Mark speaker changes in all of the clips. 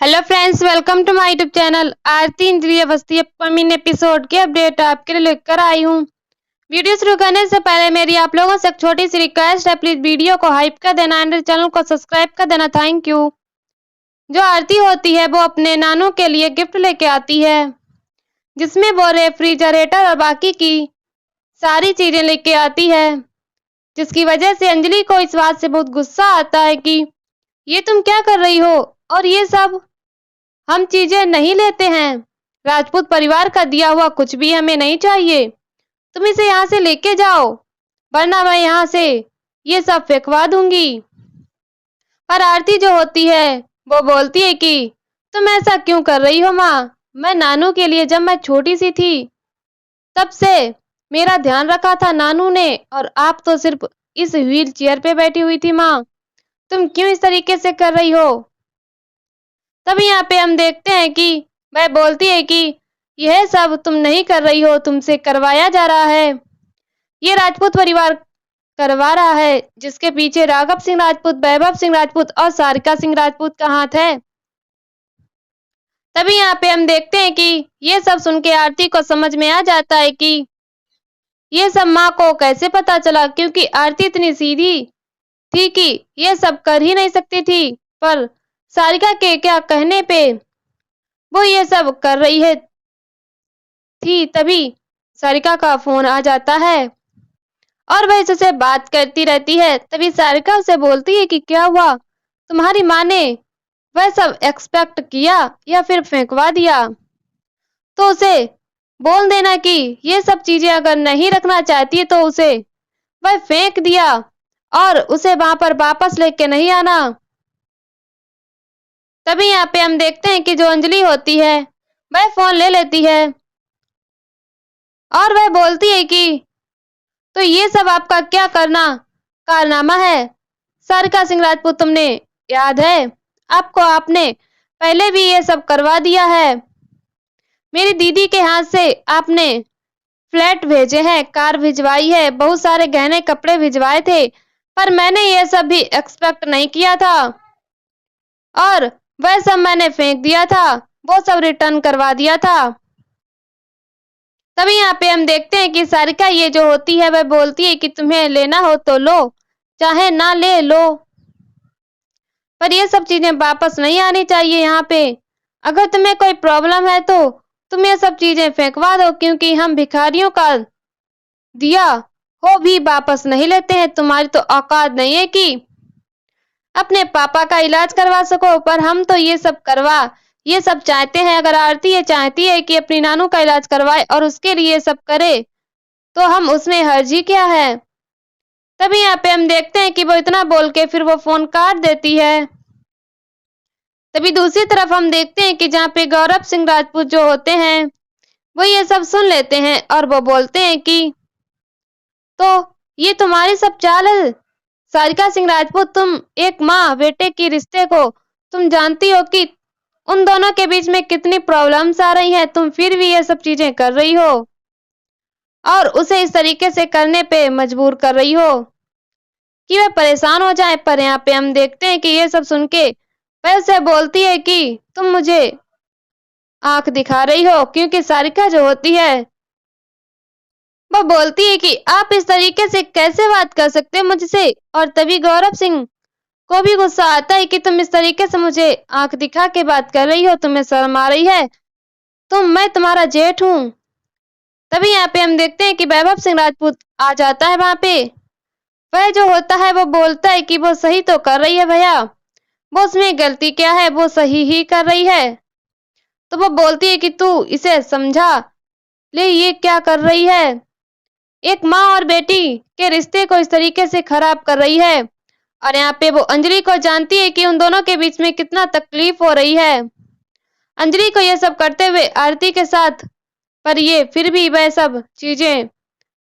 Speaker 1: Hello friends, welcome to my YouTube channel. Aarti Indriya Awasthi upcoming episode की update आपके लिए लेकर आई हूँ। वीडियो शुरू करने से पहले मेरी आप लोगों से एक छोटी सी रिक्वेस्ट है, प्लीज वीडियो को हाइप कर देना एंड चैनल को सब्सक्राइब कर देना। Thank you. जो आरती होती है वो अपने नानू के लिए गिफ्ट लेके आती है, जिसमें वो रेफ्रिजरेटर और बाकी की सारी चीजें लेके आती है, जिसकी वजह से अंजलि को इस बात से बहुत गुस्सा आता है कि ये तुम क्या कर रही हो और ये सब हम चीजें नहीं लेते हैं। राजपूत परिवार का दिया हुआ कुछ भी हमें नहीं चाहिए। तुम इसे यहाँ से लेके जाओ, वरना मैं यहाँ से ये सब फेंकवा दूंगी। पर आरती जो होती है वो बोलती है कि तुम ऐसा क्यों कर रही हो माँ? मैं नानू के लिए जब मैं छोटी सी थी तब से मेरा ध्यान रखा था नानू ने, और आप तो सिर्फ इस व्हील चेयर पे बैठी हुई थी माँ। तुम क्यों इस तरीके से कर रही हो? तभी यहाँ पे हम देखते हैं कि वह बोलती है कि यह सब तुम नहीं कर रही हो, तुमसे करवाया जा रहा है। ये राजपूत परिवार करवा रहा है, जिसके पीछे राघव सिंह राजपूत, वैभव सिंह राजपूत और सारिका सिंह राजपूत का हाथ है। तभी यहाँ पे हम देखते हैं कि ये सब सुन के आरती को समझ में आ जाता है कि ये सब माँ को कैसे पता चला, क्योंकि आरती इतनी सीधी थी कि ये सब कर ही नहीं सकती थी, पर सारिका के क्या कहने पे वो ये सब कर रही है थी। तभी सारिका का फोन आ जाता है और वह इससे बात करती रहती है। तभी सारिका उसे बोलती है कि क्या हुआ, तुम्हारी माँ ने वह सब एक्सपेक्ट किया या फिर फेंकवा दिया? तो उसे बोल देना कि ये सब चीजें अगर नहीं रखना चाहती है तो उसे वह फेंक दिया और उसे वहां पर वापस लेके नहीं आना। तभी यहाँ पे हम देखते हैं कि जो अंजलि होती है वह फोन ले लेती है और वह बोलती है कि तो ये सब आपका क्या करना कारनामा है? सारिका सिंह राजपूत, तुमने याद है आपको, आपने पहले भी ये सब करवा दिया है। मेरी दीदी के हाथ से आपने फ्लैट भेजे हैं, कार भिजवाई है, बहुत सारे गहने कपड़े भिजवाए थे, पर मैंने ये सब भी एक्सपेक्ट नहीं किया था और वह सब मैंने फेंक दिया था, वो सब रिटर्न करवा दिया था। तभी यहाँ पे हम देखते हैं कि सारिका ये जो होती है वह बोलती है कि तुम्हें लेना हो तो लो, चाहे ना ले लो, पर ये सब चीजें वापस नहीं आनी चाहिए यहाँ पे। अगर तुम्हें कोई प्रॉब्लम है तो तुम ये सब चीजें फेंकवा दो, क्योंकि हम भिखारियों का दिया हो भी वापस नहीं लेते हैं। तुम्हारी तो औकात नहीं है कि अपने पापा का इलाज करवा सको, पर हम तो ये सब चाहते हैं। अगर आरती ये चाहती है कि अपनी नानू का इलाज करवाए और उसके लिए सब करे, तो हम उसमें हर्ज ही क्या है? तभी यहाँ पे हम देखते हैं कि वो इतना बोल के फिर वो फोन काट देती है। तभी दूसरी तरफ हम देखते हैं कि जहाँ पे गौरव सिंह राजपूत जो होते हैं वो ये सब सुन लेते हैं और वो बोलते हैं कि तो ये तुम्हारी सब चाल है सारिका सिंह राजपूत, तुम एक माँ बेटे के रिश्ते को तुम जानती हो कि उन दोनों के बीच में कितनी प्रॉब्लम्स आ रही हैं, तुम फिर भी ये सब चीजें कर रही हो और उसे इस तरीके से करने पे मजबूर कर रही हो कि वह परेशान हो जाए। पर यहाँ पे हम देखते हैं कि ये सब सुन के वह उसे बोलती है कि तुम मुझे आंख दिखा रही हो, क्योंकि सारिका जो होती है वो बोलती है कि आप इस तरीके से कैसे बात कर सकते हैं मुझसे। और तभी गौरव सिंह को भी गुस्सा आता है कि तुम इस तरीके से मुझे आंख दिखा के बात कर रही हो, तुम्हें शर्म आ रही है? मैं तुम्हारा जेठ हूँ। तभी यहाँ पे हम देखते हैं कि वैभव सिंह राजपूत आ जाता है वहां पे। वह जो होता है वो बोलता है कि वो सही तो कर रही है भैया, वो उसमें गलती क्या है, वो सही ही कर रही है। तो वो बोलती है कि तू इसे समझा ले, ये क्या कर रही है, एक माँ और बेटी के रिश्ते को इस तरीके से खराब कर रही है। और यहाँ पे वो अंजलि को जानती है कि उन दोनों के बीच में कितना तकलीफ हो रही है अंजलि को ये सब करते हुए आरती के साथ, पर ये फिर भी वह सब चीजें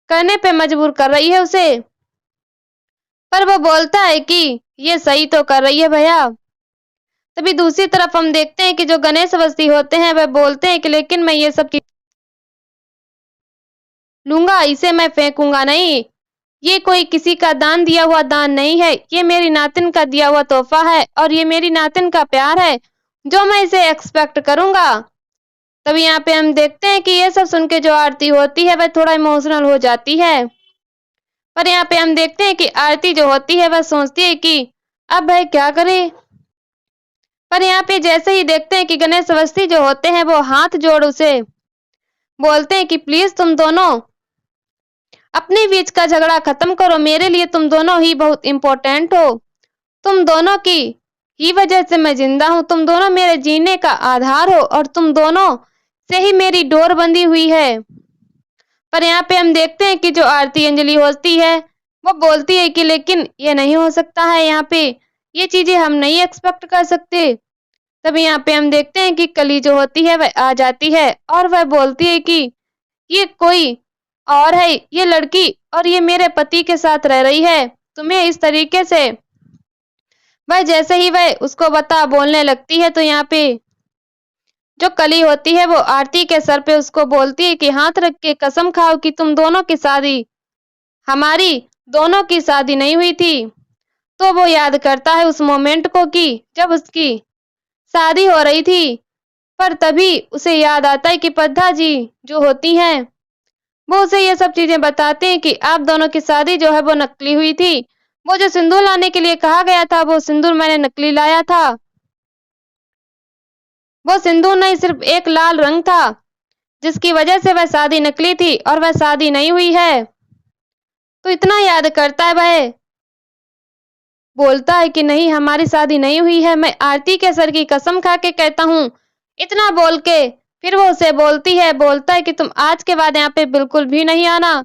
Speaker 1: करने पे मजबूर कर रही है उसे। पर वो बोलता है कि ये सही तो कर रही है भैया। तभी दूसरी तरफ हम देखते हैं कि जो गणेश अवस्थी होते हैं वह बोलते हैं कि लेकिन मैं ये सब चीज लूंगा, इसे मैं फेंकूंगा नहीं। ये कोई किसी का दान दिया हुआ दान नहीं है, ये मेरी नातिन का दिया हुआ तोहफा है और ये मेरी नातिन का प्यार है। जो मैं इसे एक्सपेक्ट करूंगा। तभी यहाँ पे हम देखते हैं कि ये सब सुन के जो आरती होती है वह थोड़ा इमोशनल हो जाती है। पर यहाँ पे हम देखते हैं कि आरती जो होती है वह सोचती है कि अब वह क्या करे। पर यहाँ पे जैसे ही देखते हैं कि गणेश अवस्थी जो होते हैं वो हाथ जोड़ उसे बोलते हैं कि प्लीज तुम दोनों अपने बीच का झगड़ा खत्म करो, मेरे लिए तुम दोनों ही बहुत इंपॉर्टेंट हो। तुम दोनों की ही वजह से मैं जिंदा हूँ, तुम दोनों मेरे जीने का आधार हो और तुम दोनों से ही मेरी डोर बंधी हुई है। पर यहाँ पे हम देखते हैं कि जो आरती अंजलि होती है वो बोलती है कि लेकिन ये नहीं हो सकता है, यहाँ पे ये चीजें हम नहीं एक्सपेक्ट कर सकते। तभी यहाँ पे हम देखते हैं कि कली जो होती है वह आ जाती है और वह बोलती है कि ये कोई और है, ये लड़की और ये मेरे पति के साथ रह रही है, तुम्हें इस तरीके से। वह जैसे ही वह उसको बता बोलने लगती है तो यहाँ पे जो कली होती है वो आरती के सर पे उसको बोलती है कि हाथ रख के कसम खाओ कि तुम दोनों की शादी हमारी दोनों की शादी नहीं हुई थी। तो वो याद करता है उस मोमेंट को कि जब उसकी शादी हो रही थी। पर तभी उसे याद आता है कि पद्धा जी जो होती हैं वो उसे ये सब चीजें बताते हैं कि आप दोनों की शादी जो है वो नकली हुई थी। वो जो सिंदूर लाने के लिए कहा गया था वो सिंदूर मैंने नकली लाया था। वो सिंदूर नहीं, सिर्फ एक लाल रंग था जिसकी वजह से वह शादी नकली थी और वह शादी नहीं हुई है। तो इतना याद करता है वह बोलता है कि नहीं हमारी शादी नहीं हुई है, मैं आरती के सर की कसम खा के कहता हूँ। इतना बोल के फिर वो उसे बोलता है कि तुम आज के बाद यहाँ पे बिल्कुल भी नहीं आना।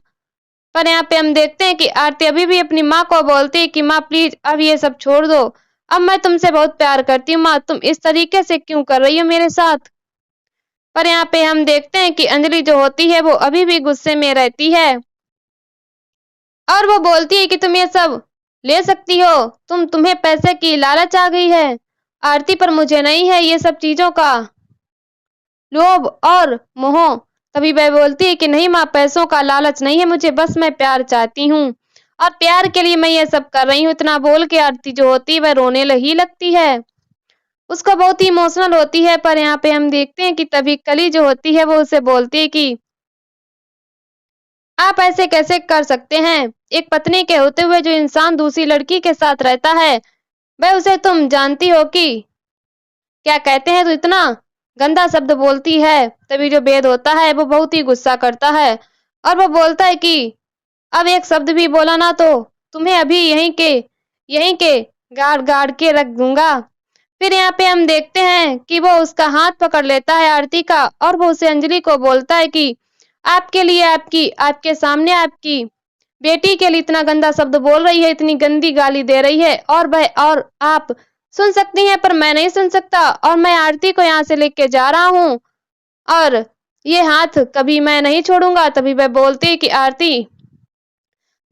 Speaker 1: पर यहाँ पे हम देखते हैं कि आरती अभी भी अपनी माँ को बोलती है कि माँ प्लीज अब ये सब छोड़ दो, अब मैं तुमसे बहुत प्यार करती हूँ माँ, तुम इस तरीके से क्यों कर रही हो मेरे साथ। पर यहाँ पे हम देखते हैं कि अंजलि जो होती है वो अभी भी गुस्से में रहती है और वो बोलती है कि तुम ये सब ले सकती हो, तुम्हें पैसे की लालच आ गई है आरती, पर मुझे नहीं है ये सब चीजों का लोभ और मोह। तभी वह बोलती है कि नहीं माँ, पैसों का लालच नहीं है मुझे, बस मैं प्यार चाहती हूँ और प्यार के लिए मैं ये सब कर रही हूँ। इतना बोल के आरती जो होती है वह रोने ही लगती है, उसको बहुत ही इमोशनल होती है। पर यहाँ पे हम देखते हैं कि तभी कली जो होती है वो उसे बोलती है कि आप ऐसे कैसे कर सकते हैं, एक पत्नी के होते हुए जो इंसान दूसरी लड़की के साथ रहता है वह उसे तुम जानती हो कि क्या कहते हैं, तो इतना गंदा शब्द बोलती है। तभी जो वेद होता है वो बहुत ही गुस्सा करता है और वो बोलता है कि अब एक शब्द भी बोला ना तो तुम्हें अभी यहीं के गाड़ गाड़ के रख दूंगा। फिर यहाँ पे हम देखते हैं कि वो उसका हाथ पकड़ लेता है आरती का और वो उसे अंजलि को बोलता है कि आपके लिए आपके सामने आपकी बेटी के लिए इतना गंदा शब्द बोल रही है, इतनी गंदी गाली दे रही है और आप सुन सकती हैं पर मैं नहीं सुन सकता और मैं आरती को यहाँ से लेके जा रहा हूँ और ये हाथ कभी मैं नहीं छोड़ूंगा। तभी वह बोलती है कि आरती,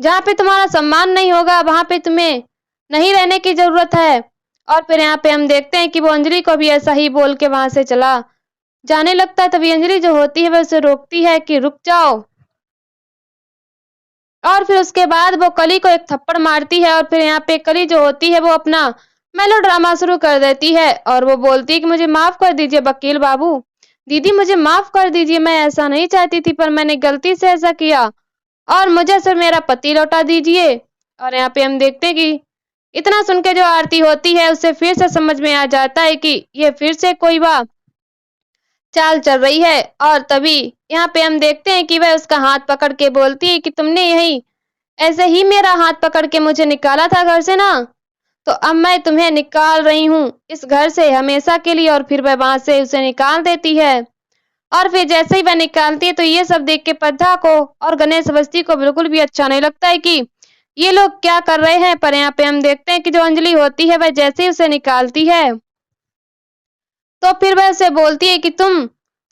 Speaker 1: जहाँ पे तुम्हारा सम्मान नहीं होगा वहां पे तुम्हें नहीं रहने की जरूरत है। और फिर यहाँ पे हम देखते हैं कि वो अंजलि को भी ऐसा ही बोल के वहां से चला जाने लगता है। तभी अंजलि जो होती है वह उसे रोकती है कि रुक जाओ और फिर उसके बाद वो कली को एक थप्पड़ मारती है और फिर यहाँ पे कली जो होती है वो अपना मेलो ड्रामा शुरू कर देती है और वो बोलती है कि मुझे माफ कर दीजिए वकील बाबू, दीदी मुझे माफ कर दीजिए, मैं ऐसा नहीं चाहती थी पर मैंने गलती से ऐसा किया और मुझे सिर्फ मेरा पति लौटा दीजिए। और यहाँ पे हम देखते हैं कि इतना सुन के जो आरती होती है उसे फिर से समझ में आ जाता है कि ये फिर से कोई बात चाल चल रही है। और तभी यहाँ पे हम देखते हैं कि वह उसका हाथ पकड़ के बोलती है कि तुमने यही ऐसे ही मेरा हाथ पकड़ के मुझे निकाला था घर से ना, तो अब मैं तुम्हें निकाल रही हूँ इस घर से हमेशा के लिए। और फिर वह वहां से उसे निकाल देती है और फिर जैसे ही वह निकालती है तो ये सब देख के पद्धा को और गणेश अवस्थी को बिल्कुल भी अच्छा नहीं लगता है कि ये लोग क्या कर रहे हैं। पर यहाँ पे हम देखते हैं कि जो अंजलि होती है वह जैसे ही उसे निकालती है तो फिर वह उसे बोलती है कि तुम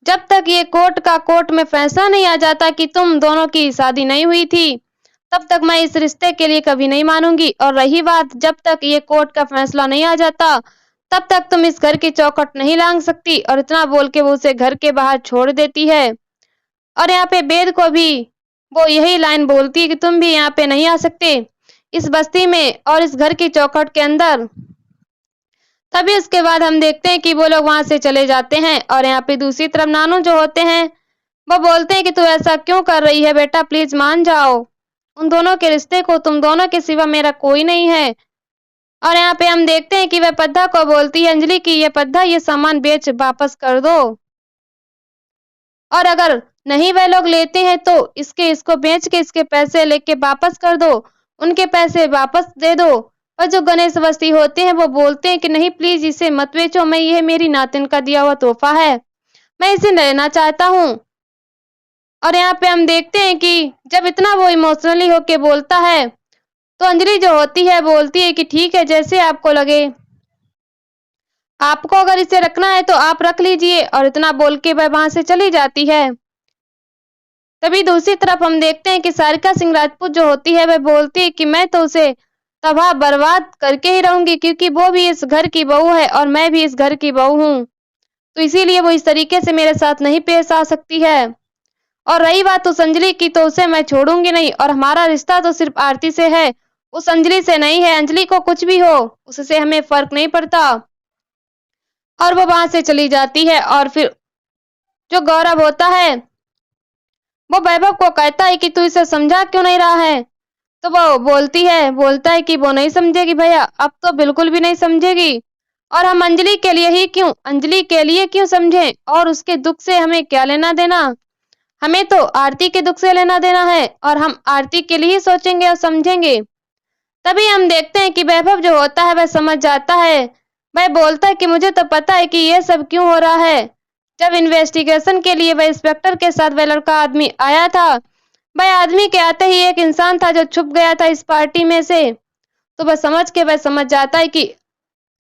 Speaker 1: जब तक ये कोर्ट में फैसला नहीं आ जाता कि तुम दोनों की शादी नहीं हुई थी तब तक मैं इस रिश्ते के लिए कभी नहीं मानूंगी। और रही बात जब तक ये कोर्ट का फैसला नहीं आ जाता तब तक तुम इस घर की चौखट नहीं लांघ सकती। और इतना बोल के वो उसे घर के बाहर छोड़ देती है। और यहाँ पे वेद को भी वो यही लाइन बोलती है कि तुम भी यहाँ पे नहीं आ सकते इस बस्ती में और इस घर की चौखट के अंदर। तभी उसके बाद हम देखते हैं कि वो लोग वहां से चले जाते हैं। और यहाँ पे दूसरी तरफ नानू जो होते हैं वो बोलते हैं कि तू ऐसा क्यों कर रही है बेटा, प्लीज मान जाओ। उन दोनों के रिश्ते को तुम दोनों के सिवा मेरा कोई नहीं है। और यहाँ पे हम देखते हैं कि वह पद्धा को बोलती है अंजलि की ये पद्धा ये सामान बेच वापस कर दो, और अगर नहीं वह लोग लेते हैं तो इसको बेच के इसके पैसे लेके वापस कर दो, उनके पैसे वापस दे दो। और जो गणेश अवस्थी होते हैं वो बोलते हैं कि नहीं प्लीज इसे मत बेचो, मैं ये मेरी नातिन का दिया हुआ तोहफा है, मैं इसे लेना चाहता हूँ। और यहाँ पे हम देखते हैं कि जब इतना वो इमोशनली होके बोलता है तो अंजलि जो होती है बोलती है कि ठीक है जैसे आपको लगे, आपको अगर इसे रखना है तो आप रख लीजिए। और इतना बोल के वह वहां से चली जाती है। तभी दूसरी तरफ हम देखते हैं कि सारिका सिंह राजपूत जो होती है वह बोलती है कि मैं तो उसे तबाह बर्बाद करके ही रहूंगी, क्योंकि वो भी इस घर की बहू है और मैं भी इस घर की बहू हूँ, तो इसीलिए वो इस तरीके से मेरे साथ नहीं पेश आ सकती है। और रही बात उस अंजलि की तो उसे मैं छोड़ूंगी नहीं, और हमारा रिश्ता तो सिर्फ आरती से है, उस अंजलि से नहीं है। अंजलि को कुछ भी हो उससे हमें फर्क नहीं पड़ता। और वो वहां से चली जाती है। और फिर जो गौरव होता है वो वैभव को कहता है कि तू इसे समझा क्यों नहीं रहा है, तो वो बोलता है कि वो नहीं समझेगी भैया, अब तो बिल्कुल भी नहीं समझेगी। और हम अंजलि के लिए क्यों समझें, और उसके दुख से हमें क्या लेना देना, हमें तो आरती के दुख से लेना देना है, और हम आरती के लिए ही सोचेंगे और समझेंगे। तभी हम देखते हैं कि वैभव जो होता है वह समझ जाता है। वह बोलता है कि मुझे तो पता है कि ये सब क्यों हो रहा है। जब इन्वेस्टिगेशन के लिए वह इंस्पेक्टर के साथ वह लड़का आदमी आया था, वह आदमी के आते ही एक इंसान था जो छुप गया था इस पार्टी में से, तो वह समझ जाता है कि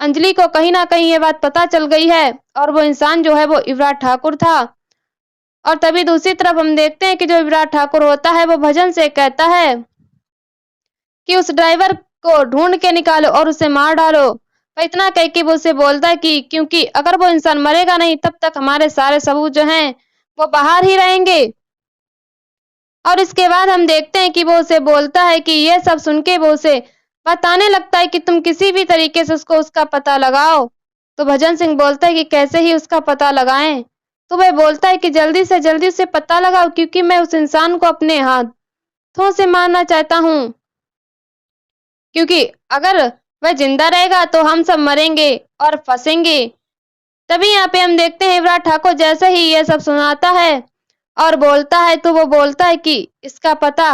Speaker 1: अंजलि को कहीं ना कहीं ये बात पता चल गई है, और वो इंसान जो है वो युवराज ठाकुर था। और तभी दूसरी तरफ हम देखते हैं कि जो युवराज ठाकुर होता है वो भजन से कहता है कि उस ड्राइवर को ढूंढ के निकालो और उसे मार डालो। पर इतना कह के वो उसे बोलता है कि क्योंकि अगर वो इंसान मरेगा नहीं तब तक हमारे सारे सबूत जो हैं वो बाहर ही रहेंगे। और इसके बाद हम देखते हैं कि वो उसे बोलता है कि ये सब सुन के वो उसे बताने लगता है कि तुम किसी भी तरीके से उसका पता लगाओ। तो भजन सिंह बोलता है कि कैसे ही उसका पता लगाएं, तो वह बोलता है कि जल्दी से जल्दी उसे पता लगाओ, क्योंकि मैं उस इंसान को अपने हाथों से मारना चाहता हूँ, क्योंकि अगर वह जिंदा रहेगा तो हम सब मरेंगे और फंसेंगे। तभी यहाँ पे हम देखते हैं युवराज ठाकुर जैसे ही ये सब सुनाता है और बोलता है तो वो बोलता है कि इसका पता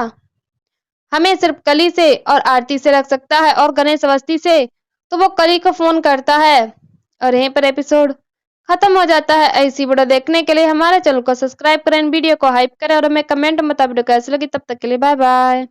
Speaker 1: हमें सिर्फ कली से और आरती से रख सकता है, और गणेश अवस्थी से तो वो कली को फोन करता है। और यहीं पर एपिसोड खत्म हो जाता है। ऐसी वीडियो देखने के लिए हमारे चैनल को सब्सक्राइब करें, वीडियो को हाइप करें और हमें कमेंट में बताएं वीडियो कैसी लगी। तब तक के लिए बाय बाय।